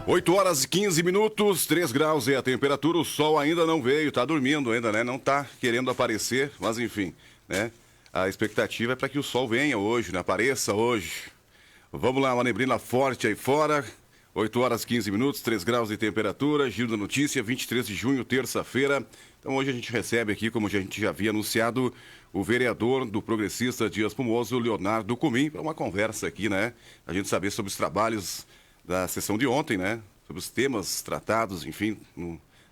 8 horas e 15 minutos, 3 graus é a temperatura, o sol ainda não veio, tá dormindo ainda, né? Não tá querendo aparecer, mas enfim, né? A expectativa é para que o sol venha hoje, né? Apareça hoje. Vamos lá, uma neblina forte aí fora, 8 horas e 15 minutos, 3 graus de temperatura, giro da notícia, 23 de junho, terça-feira. Então hoje a gente recebe aqui, como a gente já havia anunciado, o vereador do Progressista de Espumoso, Leonardo Cumim, para uma conversa aqui, né? A gente saber sobre os trabalhos da sessão de ontem, né? Sobre os temas tratados, enfim,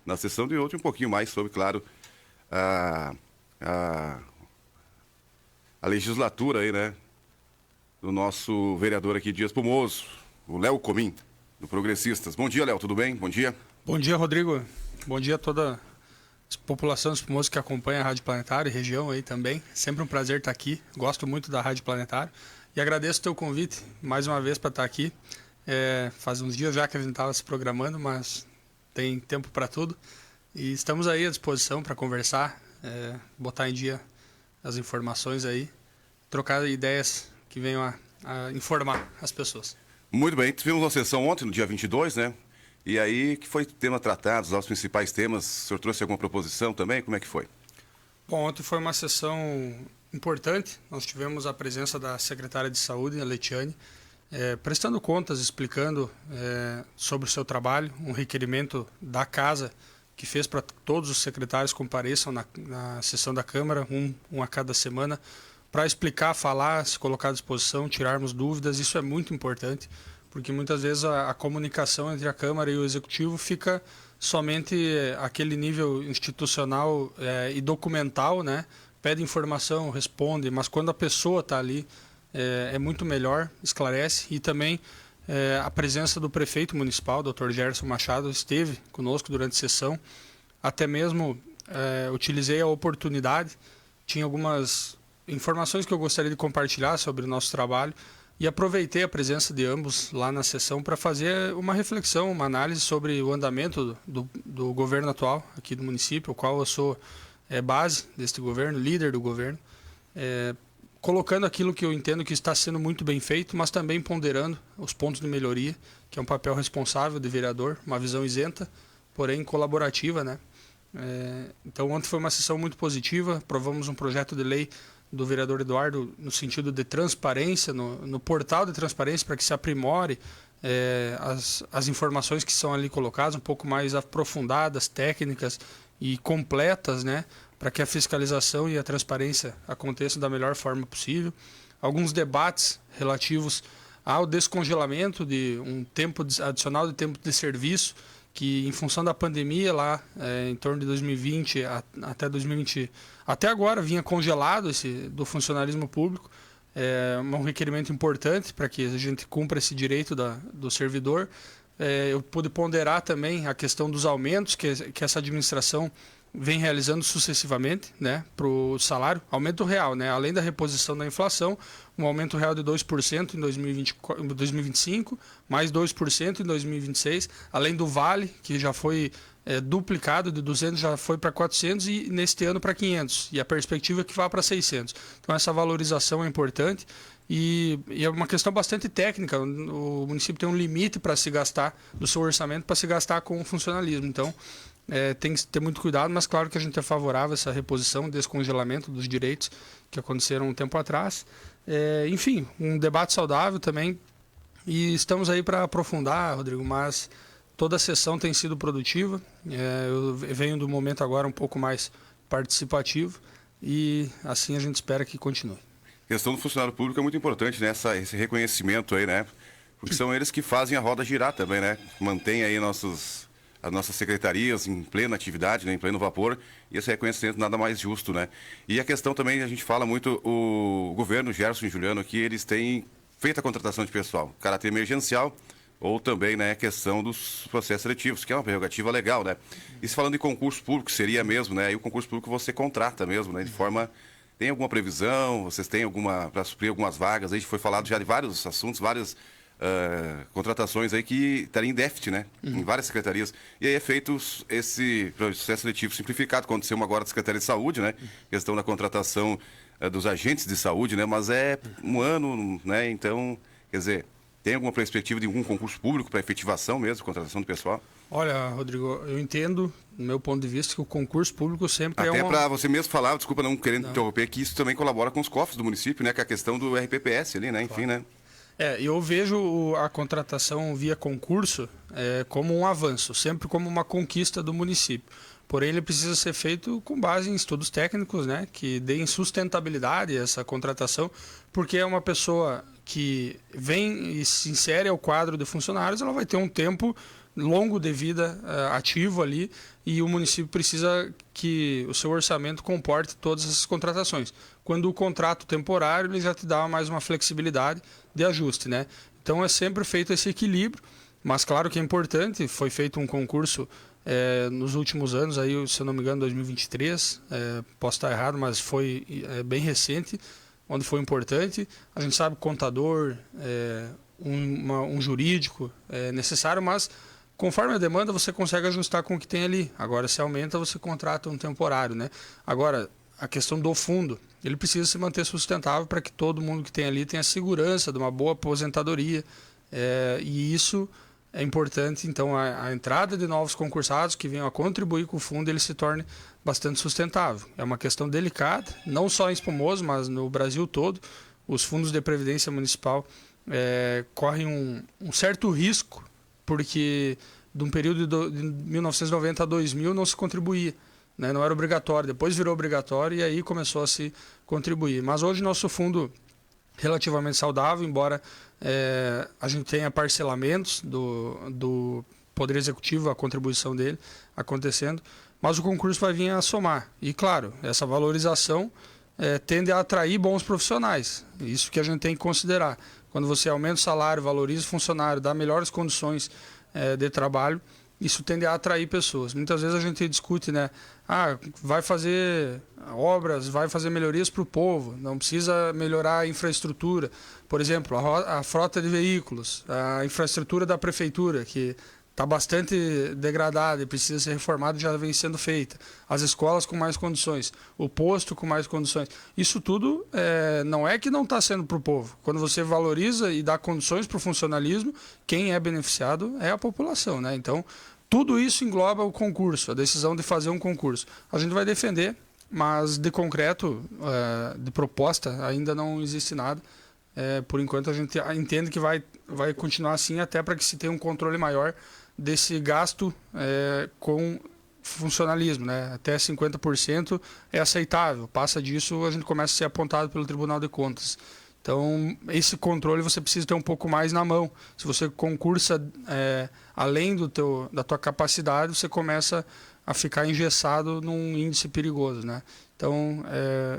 na sessão de ontem, um pouquinho mais sobre, claro, a legislatura aí, né? Do nosso vereador aqui de Espumoso, o Léo Cumim, do Progressistas. Bom dia, Léo, tudo bem? Bom dia. Bom dia, Rodrigo. Bom dia a toda a população de Espumoso que acompanha a Rádio Planetário e região aí também. Sempre um prazer estar aqui. Gosto muito da Rádio Planetário. E agradeço o teu convite mais uma vez para estar aqui. Faz uns dias já que a gente estava se programando, mas tem tempo para tudo. E estamos aí à disposição para conversar, botar em dia as informações aí, trocar ideias que venham a informar as pessoas. Muito bem, tivemos uma sessão ontem, no dia 22, né? E aí, que foi tema tratado, os principais temas? O senhor trouxe alguma proposição também? Como é que foi? Bom, ontem foi uma sessão importante. Nós tivemos a presença da secretária de Saúde, a Letiane, prestando contas, explicando sobre o seu trabalho, um requerimento da casa que fez para todos os secretários compareçam na sessão da Câmara, um a cada semana, para explicar, falar, se colocar à disposição, tirarmos dúvidas. Isso é muito importante, porque muitas vezes a comunicação entre a Câmara e o Executivo fica somente aquele nível institucional e documental, né? Pede informação, responde, mas quando a pessoa está ali, é muito melhor, esclarece. E também a presença do prefeito municipal, Dr. Gerson Machado, esteve conosco durante a sessão. Até mesmo utilizei a oportunidade, tinha algumas informações que eu gostaria de compartilhar sobre o nosso trabalho e aproveitei a presença de ambos lá na sessão para fazer uma reflexão, uma análise sobre o andamento do governo atual aqui do município, o qual eu sou base deste governo, líder do governo, colocando aquilo que eu entendo que está sendo muito bem feito, mas também ponderando os pontos de melhoria, que é um papel responsável de vereador, uma visão isenta, porém colaborativa, né? Então ontem foi uma sessão muito positiva, aprovamos um projeto de lei do vereador Eduardo no sentido de transparência, no portal de transparência, para que se aprimore as informações que são ali colocadas, um pouco mais aprofundadas, técnicas e completas, né, para que a fiscalização e a transparência aconteçam da melhor forma possível. Alguns debates relativos ao descongelamento de um tempo adicional de tempo de serviço, que em função da pandemia lá em torno de 2020 até 2020, até agora vinha congelado do funcionalismo público. É um requerimento importante para que a gente cumpra esse direito do servidor. Eu pude ponderar também a questão dos aumentos que essa administração vem realizando sucessivamente, né, para o salário, aumento real, né, além da reposição da inflação, um aumento real de 2% em 2025, mais 2% em 2026, além do vale, que já foi duplicado, de 200 já foi para 400 e neste ano para 500, e a perspectiva é que vá para 600. Então essa valorização é importante e é uma questão bastante técnica. O município tem um limite para se gastar, do seu orçamento, para se gastar com o funcionalismo. Então, tem que ter muito cuidado, mas claro que a gente é favorável a essa reposição, descongelamento dos direitos que aconteceram um tempo atrás. Enfim, um debate saudável também. E estamos aí para aprofundar, Rodrigo, mas toda a sessão tem sido produtiva. Eu venho do momento agora um pouco mais participativo e assim a gente espera que continue. A questão do funcionário público é muito importante, né? Esse reconhecimento aí, né? Porque são eles que fazem a roda girar também, né? Mantém aí as nossas secretarias em plena atividade, né, em pleno vapor, e esse reconhecimento nada mais justo, né? E a questão também, a gente fala muito, o governo Gerson e Juliano aqui, eles têm feito a contratação de pessoal, caráter emergencial, ou também, né, a questão dos processos seletivos, que é uma prerrogativa legal, né? E se falando de concurso público, seria mesmo, né? E o concurso público você contrata mesmo, né? De forma... Tem alguma previsão? Vocês têm alguma... para suprir algumas vagas? Aí foi falado já de vários assuntos, várias... contratações aí que estariam em déficit, né? Em várias secretarias. E aí é feito esse processo seletivo simplificado. Aconteceu uma agora da Secretaria de Saúde, né? Questão da contratação dos agentes de saúde, né? Mas é um ano, né? Então, quer dizer, Tem alguma perspectiva de algum concurso público para efetivação mesmo, contratação do pessoal? Olha, Rodrigo, eu entendo, do meu ponto de vista, que o concurso público sempre Até é uma... para você mesmo falar, desculpa não querendo interromper, que isso também colabora com os cofres do município, né? Com a questão do RPPS ali, né? Enfim, né? Eu vejo a contratação via concurso como um avanço, sempre como uma conquista do município. Porém, ele precisa ser feito com base em estudos técnicos, né, que deem sustentabilidade a essa contratação, porque é uma pessoa que vem e se insere ao quadro de funcionários, ela vai ter um tempo longo de vida ativo ali, e o município precisa que o seu orçamento comporte todas essas contratações. Quando o contrato temporário, ele já te dá mais uma flexibilidade de ajuste, né? Então é sempre feito esse equilíbrio, mas claro que é importante, foi feito um concurso nos últimos anos, aí, se eu não me engano, 2023, posso estar errado, mas foi bem recente, onde foi importante. A gente sabe que contador, um jurídico é necessário, mas conforme a demanda você consegue ajustar com o que tem ali. Agora, se aumenta, você contrata um temporário, né? Agora, a questão do fundo, ele precisa se manter sustentável para que todo mundo que tem ali tenha segurança de uma boa aposentadoria, e isso é importante. Então, a entrada de novos concursados que venham a contribuir com o fundo, ele se torne bastante sustentável. É uma questão delicada, não só em Espumoso, mas no Brasil todo. Os fundos de previdência municipal correm um certo risco, porque de um período de 1990 a 2000 não se contribuía, né? Não era obrigatório, depois virou obrigatório e aí começou a se contribuir. Mas hoje nosso fundo relativamente saudável, embora a gente tenha parcelamentos do Poder Executivo, a contribuição dele acontecendo, mas o concurso vai vir a somar. E claro, essa valorização tende a atrair bons profissionais, isso que a gente tem que considerar. Quando você aumenta o salário, valoriza o funcionário, dá melhores condições de trabalho, isso tende a atrair pessoas. Muitas vezes a gente discute, né? Vai fazer obras, vai fazer melhorias para o povo, não precisa melhorar a infraestrutura. Por exemplo, a frota de veículos, a infraestrutura da prefeitura, que está bastante degradada e precisa ser reformada, já vem sendo feita. As escolas com mais condições, o posto com mais condições. Isso tudo não é que não está sendo para o povo. Quando você valoriza e dá condições para o funcionalismo, quem é beneficiado é a população, né? Então, tudo isso engloba o concurso, a decisão de fazer um concurso. A gente vai defender, mas de concreto, de proposta, ainda não existe nada. Por enquanto, a gente entende que vai continuar assim, até para que se tenha um controle maior desse gasto com funcionalismo, né? Até 50% é aceitável. Passa disso, a gente começa a ser apontado pelo Tribunal de Contas. Então, esse controle você precisa ter um pouco mais na mão. Se você concursa além da tua capacidade, você começa a ficar engessado num índice perigoso, né? Então,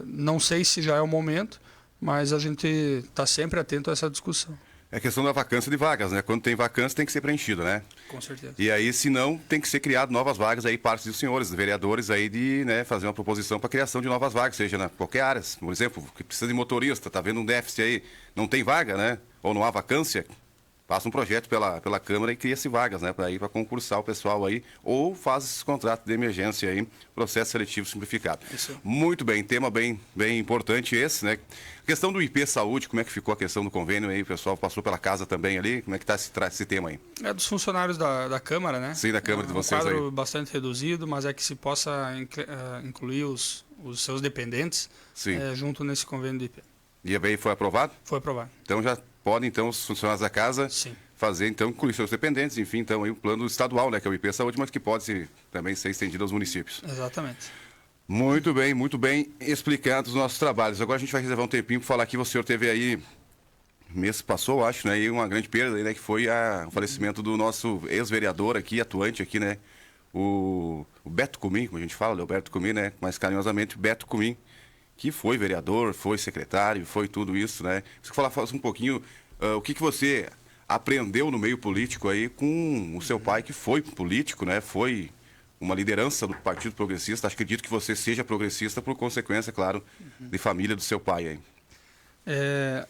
não sei se já é o momento, mas a gente está sempre atento a essa discussão. É a questão da vacância de vagas, né? Quando tem vacância tem que ser preenchido, né? Com certeza. E aí, se não, tem que ser criado novas vagas aí, parte dos senhores, vereadores aí de, né, fazer uma proposição para a criação de novas vagas, seja na qualquer área. Por exemplo, que precisa de motorista, está vendo um déficit aí, não tem vaga, né? Ou não há vacância, passa um projeto pela Câmara e cria-se vagas, né? Para concursar o pessoal aí, ou faz esses contratos de emergência aí, processo seletivo simplificado. Isso. Muito bem, tema bem importante esse, né? Questão do IP Saúde, como é que ficou a questão do convênio aí? O pessoal passou pela casa também ali, como é que está esse tema aí? É dos funcionários da Câmara, né? Sim, da Câmara de vocês aí. Um quadro bastante reduzido, mas é que se possa incluir os seus dependentes junto nesse convênio do IP. E aí foi aprovado? Foi aprovado. Então já podem, então, os funcionários da casa fazer, então, incluir seus dependentes, enfim, então, aí um plano estadual, né, que é o IP Saúde, mas que pode também ser estendido aos municípios. Exatamente. Muito bem explicados os nossos trabalhos. Agora a gente vai reservar um tempinho para falar que o senhor teve aí, mês passou, acho, né, e uma grande perda, né, que foi o falecimento do nosso ex-vereador aqui, atuante aqui, né, o Beto Cumim, como a gente fala, Leoberto Cumim, né, mais carinhosamente, Beto Cumim, que foi vereador, foi secretário, foi tudo isso, né. Você fala um pouquinho o que você aprendeu no meio político aí com o seu pai, que foi político, né, foi uma liderança do Partido Progressista. Acredito que você seja progressista por consequência, claro, de família do seu pai aí.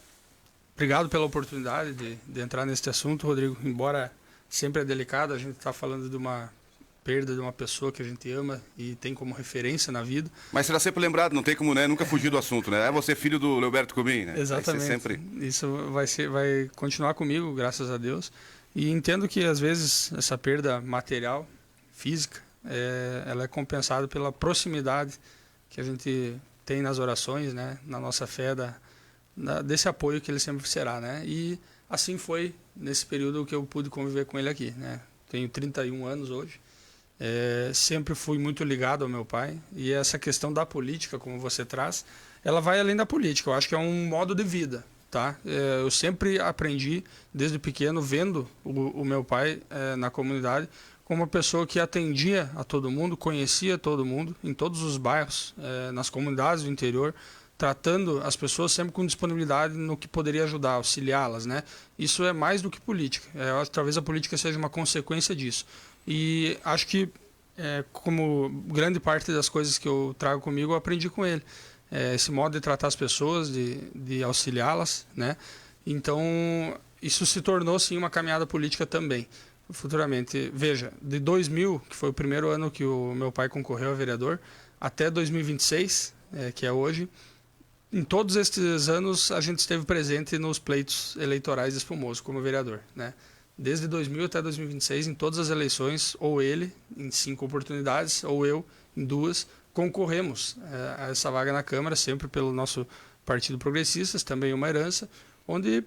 Obrigado pela oportunidade de entrar neste assunto, Rodrigo. Embora sempre é delicado, a gente está falando de uma perda de uma pessoa que a gente ama e tem como referência na vida. Mas será sempre lembrado, não tem como, né? Nunca fugir do assunto, né? É você filho do Leoberto Cubim, né? Exatamente. Sempre... Isso vai continuar comigo, graças a Deus. E entendo que, às vezes, essa perda material, física, ela é compensada pela proximidade que a gente tem nas orações, né? Na nossa fé, desse apoio que ele sempre será, né? E assim foi nesse período que eu pude conviver com ele aqui, né? Tenho 31 anos hoje. Sempre fui muito ligado ao meu pai, e essa questão da política, como você traz, ela vai além da política. Eu acho que é um modo de vida, tá? Eu sempre aprendi desde pequeno vendo o meu pai na comunidade como uma pessoa que atendia a todo mundo, conhecia todo mundo em todos os bairros, nas comunidades do interior, tratando as pessoas sempre com disponibilidade no que poderia ajudar, auxiliá-las, né? Isso é mais do que política. Talvez a política seja uma consequência disso. E acho que, como grande parte das coisas que eu trago comigo, eu aprendi com ele. Esse modo de tratar as pessoas, de auxiliá-las, né? Então, isso se tornou, sim, uma caminhada política também, futuramente. Veja, de 2000, que foi o primeiro ano que o meu pai concorreu a vereador, até 2026, que é hoje, em todos estes anos a gente esteve presente nos pleitos eleitorais de Espumoso como vereador, né? Desde 2000 até 2026, em todas as eleições, ou ele, em 5 oportunidades, ou eu, em 2, concorremos a essa vaga na Câmara, sempre pelo nosso Partido Progressistas, também uma herança, onde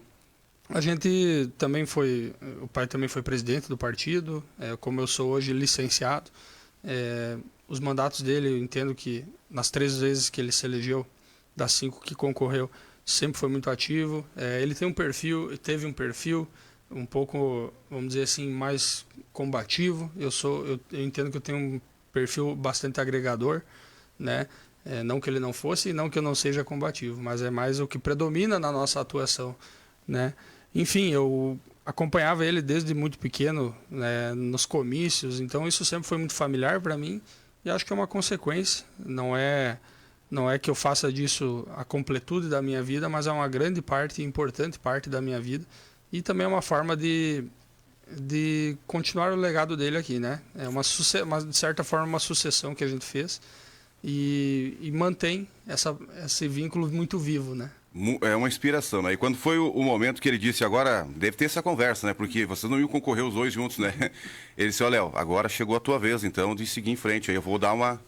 a gente também foi, o pai também foi presidente do partido, como eu sou hoje licenciado. Os mandatos dele, eu entendo que nas 3 vezes que ele se elegeu, das 5 que concorreu, sempre foi muito ativo. Ele teve um perfil um pouco, vamos dizer assim, mais combativo. Eu entendo que eu tenho um perfil bastante agregador, né? Não que ele não fosse e não que eu não seja combativo, mas é mais o que predomina na nossa atuação, né? Enfim, eu acompanhava ele desde muito pequeno, né, nos comícios, então isso sempre foi muito familiar para mim e acho que é uma consequência. Não é que eu faça disso a completude da minha vida, mas é uma grande parte, importante parte da minha vida. E também é uma forma de continuar o legado dele aqui, né? De certa forma, uma sucessão que a gente fez e mantém esse vínculo muito vivo, né? É uma inspiração, né? E quando foi o momento que ele disse, agora deve ter essa conversa, né? Porque vocês não iam concorrer os dois juntos, né? Ele disse, Léo, agora chegou a tua vez, então, de seguir em frente. Aí eu vou dar uma...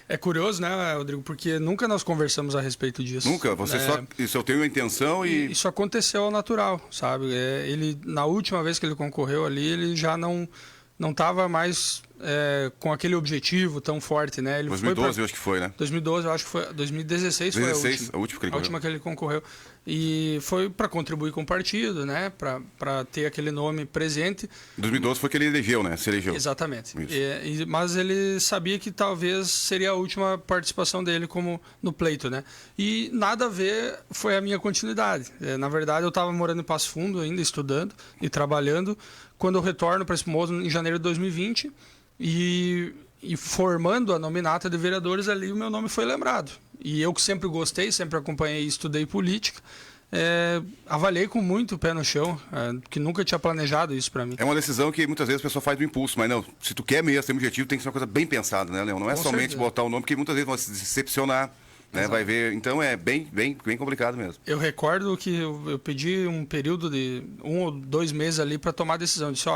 É curioso, né, Rodrigo? Porque nunca nós conversamos a respeito disso. Nunca? Você Isso eu tenho a intenção e... Isso aconteceu ao natural, sabe? Ele, na última vez que ele concorreu ali, ele já não estava mais com aquele objetivo tão forte, né? Ele 2012 eu acho que foi, né? 2012 eu acho que foi. 2016 foi a última que ele concorreu. A última que ele concorreu. E foi para contribuir com o partido, né? Para ter aquele nome presente. 2012 foi que ele elegeu, né? Se elegeu. Exatamente. Mas ele sabia que talvez seria a última participação dele como no pleito, né? E nada a ver foi a minha continuidade. Na verdade, eu estava morando em Passo Fundo ainda, estudando e trabalhando, quando eu retorno para Espumoso em janeiro de 2020 e formando a nominata de vereadores ali, o meu nome foi lembrado. E eu que sempre gostei, sempre acompanhei e estudei política, avaliei com muito pé no chão, que nunca tinha planejado isso para mim. É uma decisão que muitas vezes a pessoa faz do impulso, mas não, se tu quer mesmo, tem um objetivo, tem que ser uma coisa bem pensada, né, Leão? Não é somente botar o nome, porque muitas vezes vão se decepcionar, né? Vai ver, então é bem complicado mesmo. Eu recordo que eu pedi um período de 1 ou 2 meses ali para tomar a decisão. Eu disse,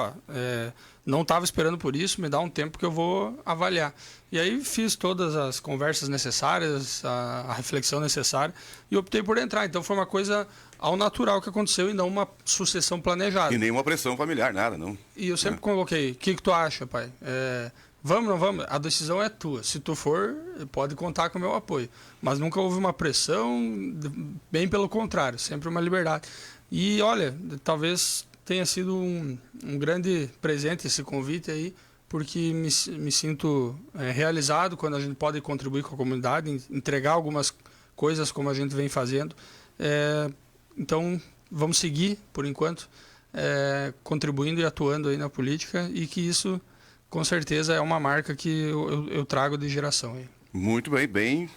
não estava esperando por isso, me dá um tempo que eu vou avaliar. E aí fiz todas as conversas necessárias, a reflexão necessária e optei por entrar. Então foi uma coisa ao natural que aconteceu e não uma sucessão planejada. E nenhuma pressão familiar, nada, não. E eu sempre coloquei, o que tu acha, pai? Vamos, não vamos? A decisão é tua. Se tu for, pode contar com o meu apoio. Mas nunca houve uma pressão, bem pelo contrário, sempre uma liberdade. E olha, talvez tenha sido um grande presente esse convite aí, porque me sinto realizado quando a gente pode contribuir com a comunidade, entregar algumas coisas como a gente vem fazendo. Então, vamos seguir, por enquanto, contribuindo e atuando aí na política e que isso, com certeza, é uma marca que eu trago de geração aí. Muito bem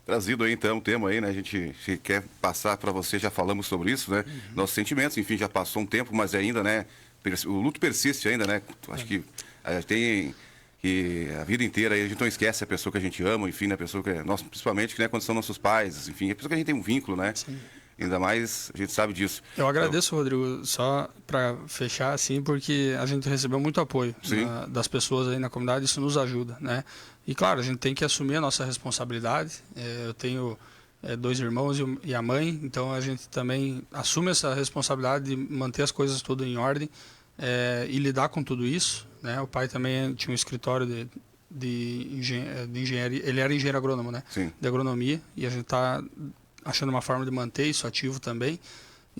trazido aí então o tema aí, né? A gente quer passar para você, já falamos sobre isso, né? Nossos sentimentos, enfim, já passou um tempo, mas ainda, né? O luto persiste ainda, né? Acho que A gente tem que a vida inteira a gente não esquece a pessoa que a gente ama, enfim, a pessoa que é nossa, principalmente, né, quando são nossos pais, enfim, a pessoa que a gente tem um vínculo, né? Sim. Ainda mais a gente sabe disso. Eu agradeço, Rodrigo, só para fechar assim, porque a gente recebeu muito apoio das pessoas aí na comunidade, isso nos ajuda, né? E claro, a gente tem que assumir a nossa responsabilidade. Eu tenho 2 irmãos e a mãe, então a gente também assume essa responsabilidade de manter as coisas tudo em ordem e lidar com tudo isso, né? O pai também tinha um escritório de engenharia, ele era engenheiro agrônomo, né? Sim. De agronomia, e a gente está achando uma forma de manter isso ativo também.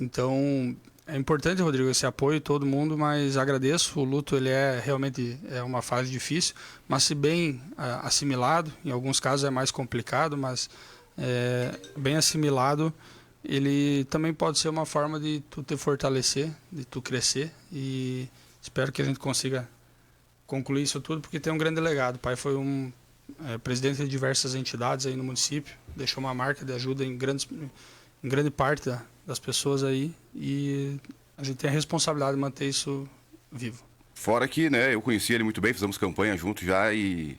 Então, é importante, Rodrigo, esse apoio de todo mundo, mas agradeço. O luto ele realmente uma fase difícil, mas se bem assimilado, em alguns casos é mais complicado, mas bem assimilado, ele também pode ser uma forma de tu te fortalecer, de tu crescer, e espero que a gente consiga concluir isso tudo, porque tem um grande legado. O pai foi presidente de diversas entidades aí no município, deixou uma marca de ajuda em grande parte das pessoas aí, e a gente tem a responsabilidade de manter isso vivo. Fora que, né, eu conheci ele muito bem, fizemos campanha juntos já em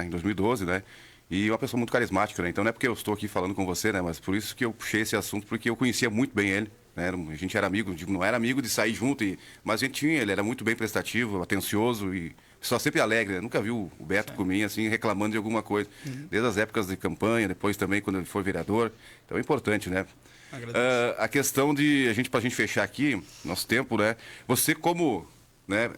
2012, né? E uma pessoa muito carismática, né? Então não é porque eu estou aqui falando com você, né? Mas por isso que eu puxei esse assunto, porque eu conhecia muito bem ele, né? A gente era amigo, não era amigo de sair junto, mas a gente ele era muito bem prestativo, atencioso e só sempre alegre, né? Nunca viu o Beto comigo assim, reclamando de alguma coisa. Desde as épocas de campanha, depois também quando ele foi vereador. Então é importante, né? A questão pra gente fechar aqui, nosso tempo, né? Você como, né,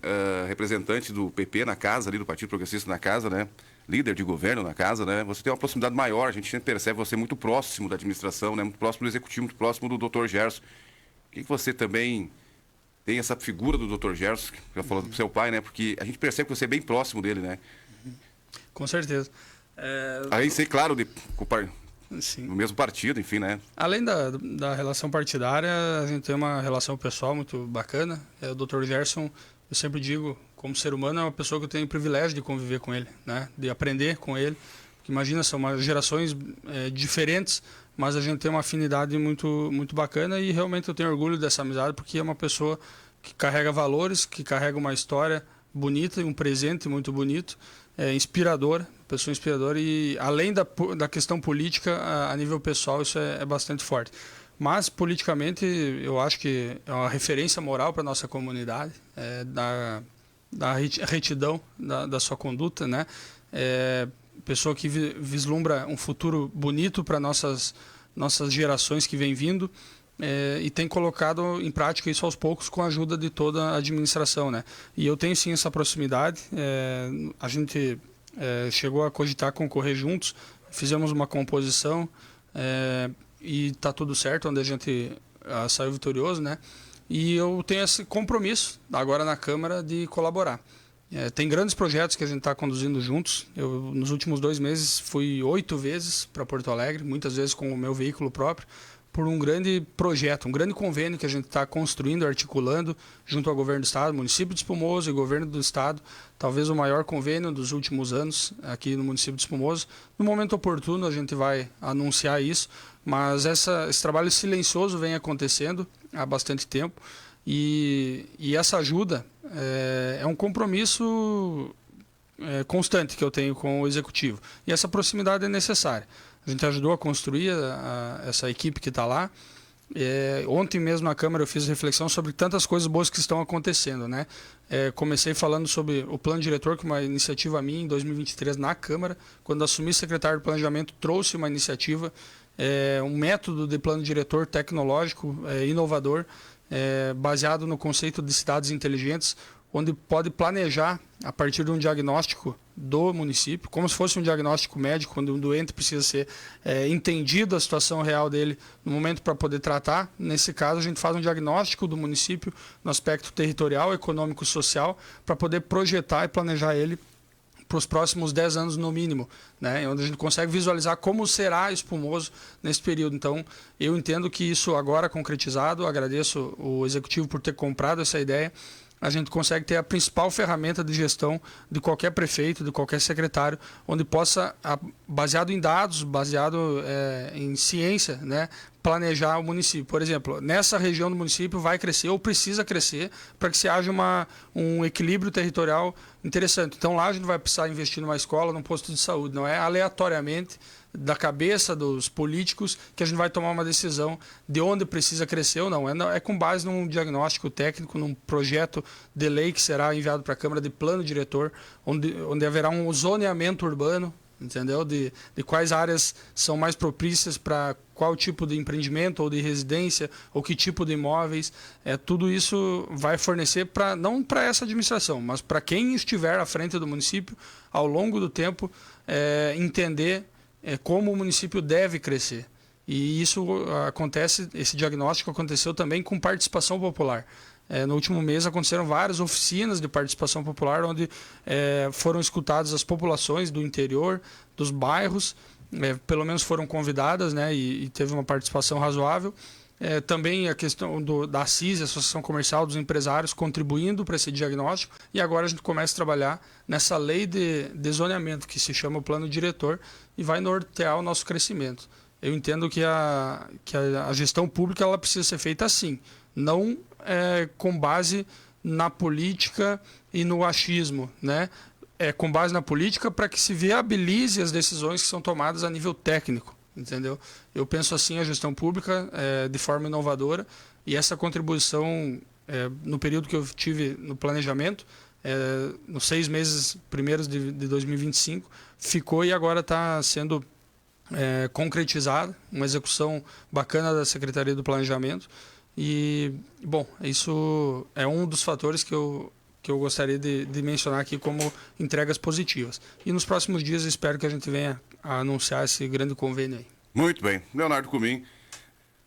representante do PP na casa, ali do Partido Progressista na casa, né? Líder de governo na casa, né? Você tem uma proximidade maior, a gente sempre percebe você muito próximo da administração, né? Muito próximo do executivo, muito próximo do Dr. Gerson. O que você também tem essa figura do Dr. Gerson, que já falou do seu pai, né? Porque a gente percebe que você é bem próximo dele, né? Com certeza. Aí, sei, claro, Sim. no mesmo partido, enfim, né? Além da relação partidária, a gente tem uma relação pessoal muito bacana. O Dr. Gerson, eu sempre digo, como ser humano, é uma pessoa que eu tenho o privilégio de conviver com ele, né? De aprender com ele. Porque imagina, são gerações diferentes, mas a gente tem uma afinidade muito, muito bacana, e realmente eu tenho orgulho dessa amizade, porque é uma pessoa que carrega valores, que carrega uma história bonita e um presente muito bonito, inspirador, pessoa inspiradora, e além da questão política, a nível pessoal, isso é bastante forte. Mas, politicamente, eu acho que é uma referência moral para a nossa comunidade, da retidão da sua conduta, né? Pessoa que vislumbra um futuro bonito para nossas gerações que vêm vindo, e tem colocado em prática isso aos poucos com a ajuda de toda a administração, né? E eu tenho sim essa proximidade. A gente chegou a cogitar concorrer juntos, fizemos uma composição, e está tudo certo, onde a gente saiu vitorioso, né? E eu tenho esse compromisso agora na Câmara de colaborar. Tem grandes projetos que a gente está conduzindo juntos. Eu, nos últimos 2 meses, fui 8 vezes para Porto Alegre, muitas vezes com o meu veículo próprio, por um grande projeto, um grande convênio que a gente está construindo, articulando, junto ao Governo do Estado, município de Espumoso e Governo do Estado, talvez o maior convênio dos últimos anos aqui no município de Espumoso. No momento oportuno a gente vai anunciar isso, mas esse trabalho silencioso vem acontecendo há bastante tempo, e essa ajuda é um compromisso constante que eu tenho com o Executivo, e essa proximidade é necessária. A gente ajudou a construir essa equipe que está lá. Ontem mesmo na Câmara eu fiz reflexão sobre tantas coisas boas que estão acontecendo, né? Comecei falando sobre o plano diretor, que é uma iniciativa minha em 2023 na Câmara. Quando assumi secretário de Planejamento, trouxe uma iniciativa, um método de plano diretor tecnológico, inovador, baseado no conceito de cidades inteligentes, onde pode planejar a partir de um diagnóstico do município, como se fosse um diagnóstico médico, onde um doente precisa ser entendido a situação real dele no momento para poder tratar. Nesse caso, a gente faz um diagnóstico do município no aspecto territorial, econômico, social, para poder projetar e planejar ele para os próximos 10 anos no mínimo, né? Onde a gente consegue visualizar como será Espumoso nesse período. Então, eu entendo que isso agora concretizado, agradeço o Executivo por ter comprado essa ideia, a gente consegue ter a principal ferramenta de gestão de qualquer prefeito, de qualquer secretário, onde possa, baseado em dados, baseado em ciência, né, planejar o município. Por exemplo, nessa região do município vai crescer ou precisa crescer para que se haja um equilíbrio territorial interessante. Então lá a gente vai precisar investir numa escola, num posto de saúde. Não é aleatoriamente da cabeça dos políticos que a gente vai tomar uma decisão de onde precisa crescer ou não. É com base num diagnóstico técnico, num projeto de lei que será enviado para a Câmara de plano diretor, onde haverá um zoneamento urbano, entendeu? De quais áreas são mais propícias para qual tipo de empreendimento ou de residência ou que tipo de imóveis. Tudo isso vai fornecer não para essa administração, mas para quem estiver à frente do município ao longo do tempo entender como o município deve crescer. E isso acontece, esse diagnóstico aconteceu também com participação popular. No último mês aconteceram várias oficinas de participação popular onde foram escutadas as populações do interior, dos bairros, pelo menos foram convidadas, né, e teve uma participação razoável. Também a questão da ACIS, Associação Comercial dos Empresários, contribuindo para esse diagnóstico. E agora a gente começa a trabalhar nessa lei de zoneamento, que se chama o Plano Diretor, e vai nortear o nosso crescimento. Eu entendo que a gestão pública ela precisa ser feita assim, não com base na política e no achismo, né? Com base na política para que se viabilize as decisões que são tomadas a nível técnico. Entendeu? Eu penso assim a gestão pública de forma inovadora, e essa contribuição no período que eu tive no planejamento, nos 6 meses primeiros de 2025, ficou e agora está sendo concretizada, uma execução bacana da Secretaria do Planejamento. E, bom, isso é um dos fatores que eu gostaria de mencionar aqui como entregas positivas. E nos próximos dias eu espero que a gente venha a anunciar esse grande convênio aí. Muito bem. Leonardo Cumim,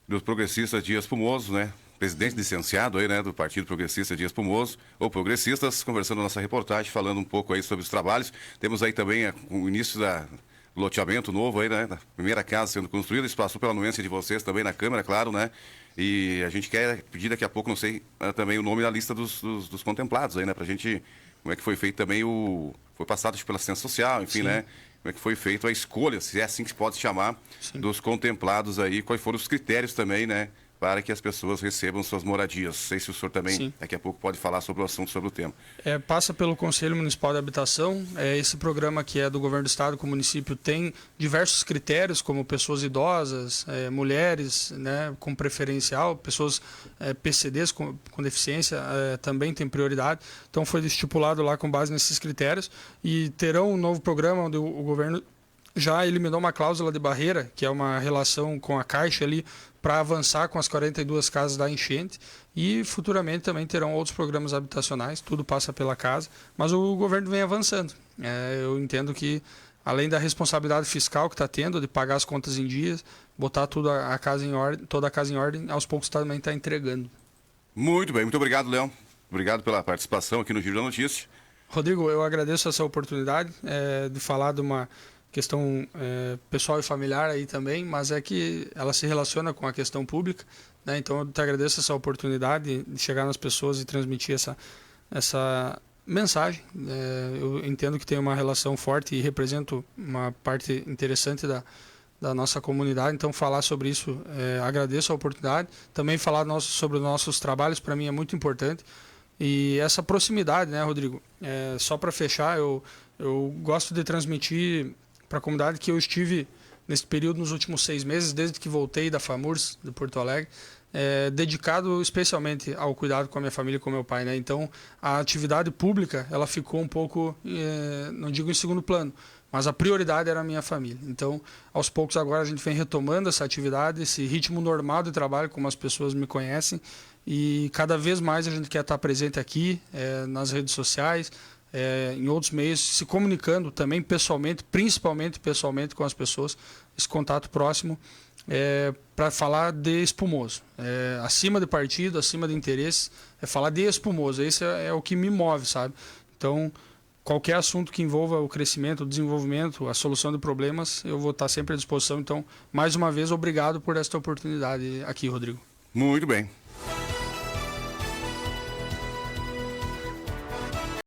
dos Progressistas de Espumoso, né? Presidente licenciado aí, né, do Partido Progressista de Espumoso, ou Progressistas, conversando na nossa reportagem, falando um pouco aí sobre os trabalhos. Temos aí também o início do loteamento novo aí, né? Da primeira casa sendo construída. Isso passou pela anuência de vocês também na Câmara, claro, né? E a gente quer pedir daqui a pouco, não sei, também o nome da lista dos contemplados aí, né? Pra gente, como é que foi feito também foi passado pela assistência social, enfim, sim, né? Como é que foi feito a escolha, se é assim que se pode chamar, sim, dos contemplados aí, quais foram os critérios também, né? Para que as pessoas recebam suas moradias. Não sei se o senhor também, sim, daqui a pouco pode falar sobre o assunto, sobre o tema. Passa pelo Conselho Municipal de Habitação. Esse programa que é do Governo do Estado com o município tem diversos critérios, como pessoas idosas, mulheres, né, com preferencial, pessoas PCDs com deficiência também tem prioridade. Então foi estipulado lá com base nesses critérios, e terão um novo programa onde o governo já eliminou uma cláusula de barreira, que é uma relação com a Caixa ali, para avançar com as 42 casas da enchente, e futuramente também terão outros programas habitacionais, tudo passa pela casa, mas o governo vem avançando. Eu entendo que, além da responsabilidade fiscal que está tendo, de pagar as contas em dias, botar toda a casa em ordem, aos poucos também está entregando. Muito bem, muito obrigado, Leão. Obrigado pela participação aqui no Giro da Notícia. Rodrigo, eu agradeço essa oportunidade de falar de uma questão pessoal e familiar aí também, mas é que ela se relaciona com a questão pública, né? Então eu te agradeço essa oportunidade de chegar nas pessoas e transmitir essa mensagem. Eu entendo que tem uma relação forte e represento uma parte interessante da nossa comunidade, então falar sobre isso, agradeço a oportunidade. Também falar sobre os nossos trabalhos para mim é muito importante, e essa proximidade, né, Rodrigo? Só para fechar, eu gosto de transmitir para a comunidade que eu estive nesse período, nos últimos 6 meses, desde que voltei da FAMURS, de Porto Alegre, dedicado especialmente ao cuidado com a minha família e com meu pai, né? Então, a atividade pública, ela ficou um pouco, não digo em segundo plano, mas a prioridade era a minha família. Então, aos poucos agora a gente vem retomando essa atividade, esse ritmo normal de trabalho, como as pessoas me conhecem, e cada vez mais a gente quer estar presente aqui, nas redes sociais, em outros meios, se comunicando também pessoalmente, principalmente pessoalmente com as pessoas, esse contato próximo, para falar de Espumoso. Acima de partido, acima de interesses, falar de Espumoso. Esse é o que me move, sabe? Então, qualquer assunto que envolva o crescimento, o desenvolvimento, a solução de problemas, eu vou estar sempre à disposição. Então, mais uma vez, obrigado por esta oportunidade aqui, Rodrigo. Muito bem.